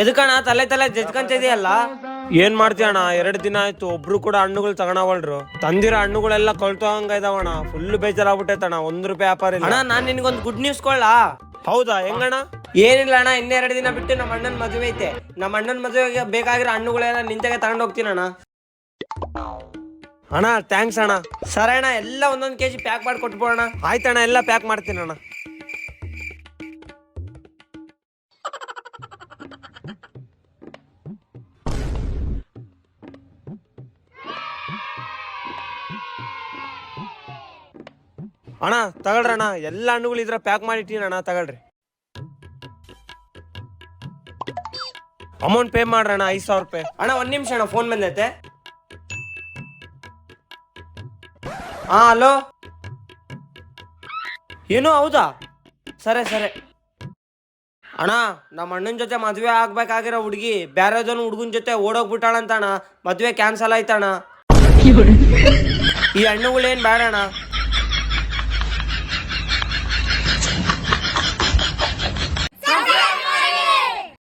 ಎದಕಣ ತಲೆ ತಲೆ ಜಜ್ಕೊಂತಿದೆಯಲ್ಲ? ಏನ್ ಮಾಡ್ತೀಯಣ್ಣ, 2 ದಿನ ಆಯ್ತು ಒಬ್ರು ಕೂಡ ಹಣ್ಣುಗಳು ತಗೊಳವಲ್ರು. ತಂದಿರೋ ಹಣ್ಣುಗಳೆಲ್ಲ ಕೊಳ್ತೋಹಂಗ ಇದಾವಣ. ಫುಲ್ ಬೇಜಾರಾಗ್ಬಿಟ್ಟೈತಣ್ಣ. 1 ರೂಪಾಯಿ ವ್ಯಾಪಾರ ಇಲ್ಲ. ಅಣ್ಣ ನಾನ್ ನಿನ್ಗೊಂದು ಗುಡ್ ನ್ಯೂಸ್ ಕೊಳ್ಳಾ? ಹೌದಾ, ಹೆಂಗಣ್ಣ? ಏನಿಲ್ಲ ಅಣ್ಣ, 2 ದಿನ ಬಿಟ್ಟು ನಮ್ಮ ಅಣ್ಣನ ಮದುವೆ ಐತೆ. ನಮ್ಮ ಅಣ್ಣನ ಮದುವೆಗೆ ಬೇಕಾಗಿರೋ ಹಣ್ಣುಗಳೆಲ್ಲ ನಿಂತಾಗೆ ತಗೊಂಡ್ ಹೋಗ್ತೀನಿ ಅಣ್ಣ. ಅಣ್ಣ ಥ್ಯಾಂಕ್ಸ್ ಅಣ್ಣ. ಸರಿ ಅಣ್ಣ, ಎಲ್ಲ 1 kg ಪ್ಯಾಕ್ ಮಾಡಿ ಕೊಟ್ಬೋಣ. ಆಯ್ತಣ್ಣ, ಎಲ್ಲ ಪ್ಯಾಕ್ ಮಾಡ್ತೀನಿ ಅಣ್ಣ. ಅಣ್ಣ ತಗೊಳ್ರಣ್ಣ, ಎಲ್ಲ ಹಣ್ಣುಗಳು ಇದ್ರ ಪ್ಯಾಕ್ ಮಾಡಿಟ್ಟಿನ ಅಣ್ಣ, ತಗೊಳ್ರಿ. ಅಮೌಂಟ್ ಪೇ ಮಾಡ್ರಣ್ಣ, 5,000 ರೂಪಾಯಿ. ಅಣ್ಣ 1 ನಿಮಿಷ ಅಣ್ಣ, ಫೋನ್ ಬಂದೈತೆ. ಹಾ ಹಲೋ, ಏನು ಹೌದಾ? ಸರಿ ಸರಿ ಅಣ್ಣ, ನಮ್ಮ ಅಣ್ಣನ ಜೊತೆ ಮದ್ವೆ ಆಗ್ಬೇಕಾಗಿರೋ ಹುಡುಗಿ ಬ್ಯಾರೆದನ್ ಹುಡುಗನ ಜೊತೆ ಓಡೋಗ್ಬಿಟ್ಟಾಳಂತ ಅಣ್ಣ. ಮದ್ವೆ ಕ್ಯಾನ್ಸಲ್ ಆಯ್ತಣ್ಣ. ಈ ಹಣ್ಣುಗಳೇನ್ ಬೇಡ ಅಣ್ಣ.